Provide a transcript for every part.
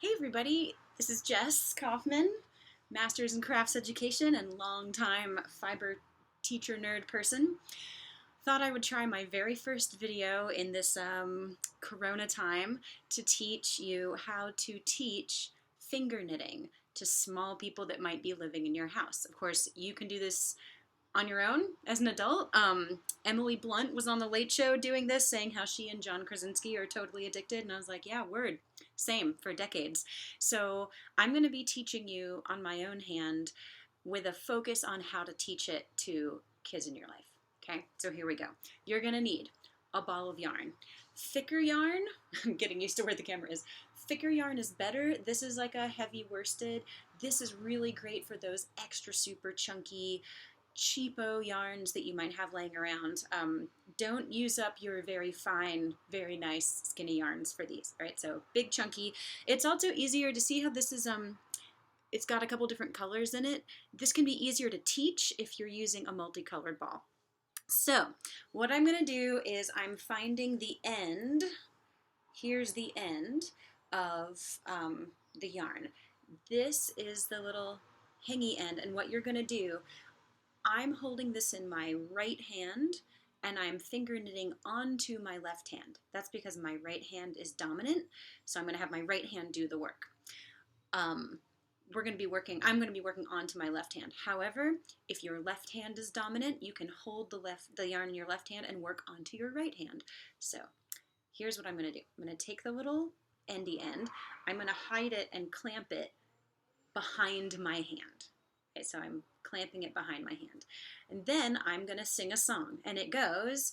Hey everybody, this is Jess Kaufman, Master's in Crafts Education and longtime fiber teacher nerd person. Thought I would try my very first video in this Corona time to teach you how to teach finger knitting to small people that might be living in your house. Of course, you can do this on your own as an adult. Emily Blunt was on the Late Show doing this, saying how she and John Krasinski are totally addicted, and I was like, yeah, word, same for decades. So I'm going to be teaching you on my own hand with a focus on how to teach it to kids in your life. Okay, so here we go. You're going to need a ball of yarn. Thicker yarn, I'm getting used to where the camera is. Thicker yarn is better. This is like a heavy worsted. This is really great for those extra super chunky cheapo yarns that you might have laying around. Don't use up your very fine, very nice skinny yarns for these. All right, so big chunky. It's also easier to see how this is, it's got a couple different colors in it. This can be easier to teach if you're using a multicolored ball. So what I'm gonna do is I'm finding the end, here's the end of the yarn. This is the little hangy end, and what you're gonna do, I'm holding this in my right hand and I'm finger knitting onto my left hand. That's because my right hand is dominant, so I'm going to have my right hand do the work. I'm going to be working onto my left hand. However, if your left hand is dominant, you can hold the yarn in your left hand and work onto your right hand. So here's what I'm going to do. I'm going to take the little endy end, I'm going to hide it and clamp it behind my hand. Okay, so I'm clamping it behind my hand. And then I'm going to sing a song, and it goes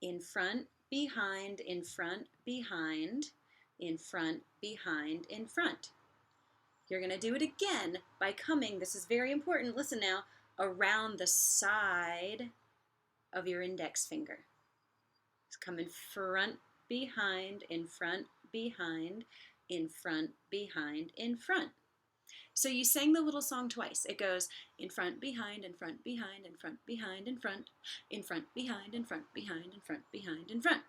in front, behind, in front, behind, in front, behind, in front. You're going to do it again by coming, this is very important, listen now, around the side of your index finger. Just come in front, behind, in front, behind, in front, behind, in front. So you sang the little song twice. It goes in front, behind, in front, behind, in front, behind, in front, in front, behind, in front, behind, in front, behind, in front.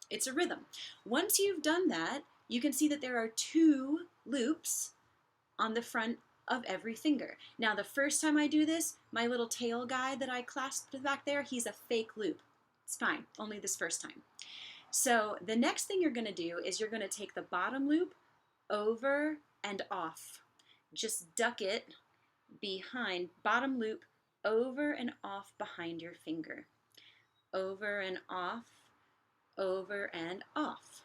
It's a rhythm. Once you've done that, you can see that there are 2 loops on the front of every finger. Now, the first time I do this, my little tail guy that I clasped back there, he's a fake loop. It's fine, only this first time. So the next thing you're going to do is you're going to take the bottom loop over and off. Just duck it behind, bottom loop, over and off behind your finger. Over and off, over and off.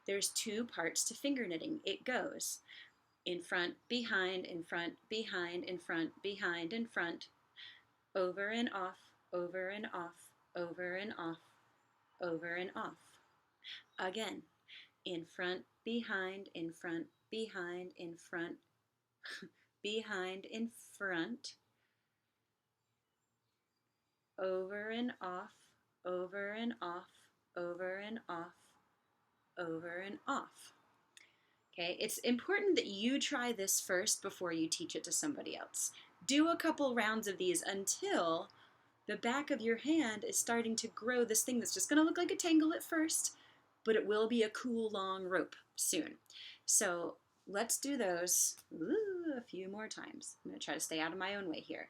There's 2 parts to finger knitting. It goes in front, behind, in front, behind, in front, behind, in front, over and off, over and off, over and off, over and off. Again, in front, behind, in front, behind, in front, behind, in front, over and off, over and off, over and off, over and off. Okay, it's important that you try this first before you teach it to somebody else. Do a couple rounds of these until the back of your hand is starting to grow this thing that's just going to look like a tangle at first, but it will be a cool long rope soon. So let's do those a few more times. I'm going to try to stay out of my own way here.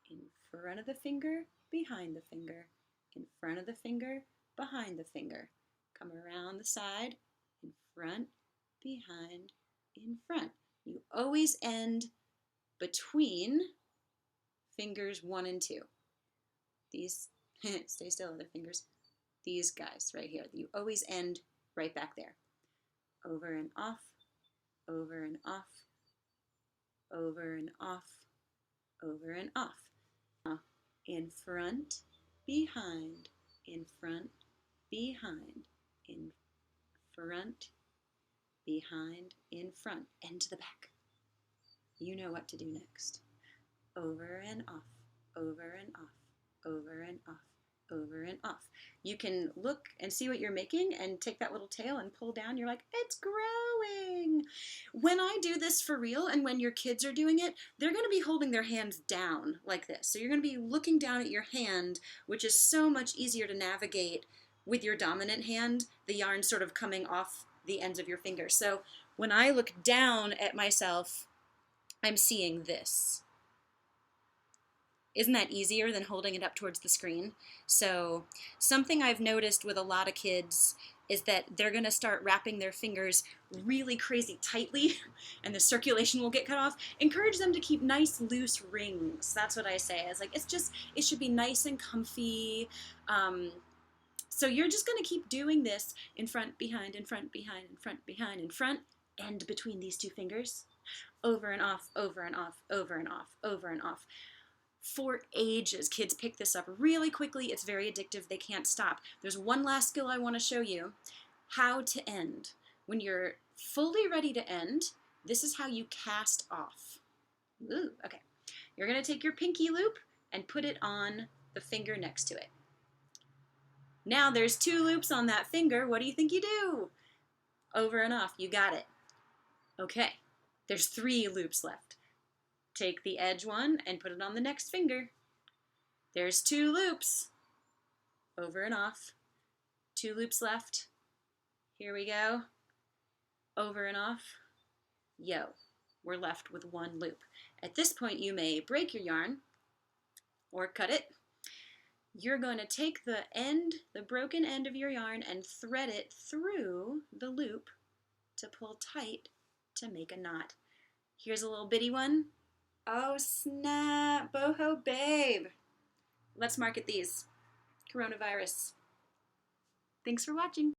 In front of the finger, behind the finger. In front of the finger, behind the finger. Come around the side, in front, behind, in front. You always end between fingers 1 and 2. These, stay still, other fingers. These guys right here. You always end right back there. Over and off, over and off, over and off, over and off. In front, behind, in front, behind, in front, behind, in front, and to the back. You know what to do next. Over and off, over and off, over and off, over and off. You can look and see what you're making and take that little tail and pull down. You're like, it's growing. When I do this for real and when your kids are doing it, they're going to be holding their hands down like this. So you're going to be looking down at your hand, which is so much easier to navigate with your dominant hand, the yarn sort of coming off the ends of your fingers. So When I look down at myself, I'm seeing this. Isn't that easier than holding it up towards the screen? So something I've noticed with a lot of kids is that they're going to start wrapping their fingers really crazy tightly and the circulation will get cut off. Encourage them to keep nice loose rings. That's what I say. It's like, it should be nice and comfy. So you're just going to keep doing this in front, behind, in front, behind, in front, behind, in front, and between these two fingers. Over and off, over and off, over and off, over and off. For ages, kids pick this up really quickly. It's very addictive. They can't stop. There's one last skill I want to show you. How to end. When you're fully ready to end, this is how you cast off. Ooh, okay. You're going to take your pinky loop and put it on the finger next to it. Now there's 2 loops on that finger. What do you think you do? Over and off. You got it. Okay. There's 3 loops left. Take the edge one and put it on the next finger. There's 2 loops. Over and off. 2 loops left. Here we go. Over and off. Yo, we're left with 1 loop. At this point, you may break your yarn or cut it. You're going to take the broken end of your yarn and thread it through the loop to pull tight to make a knot. Here's a little bitty one. Oh snap, boho babe. Let's market these. Coronavirus. Thanks for watching.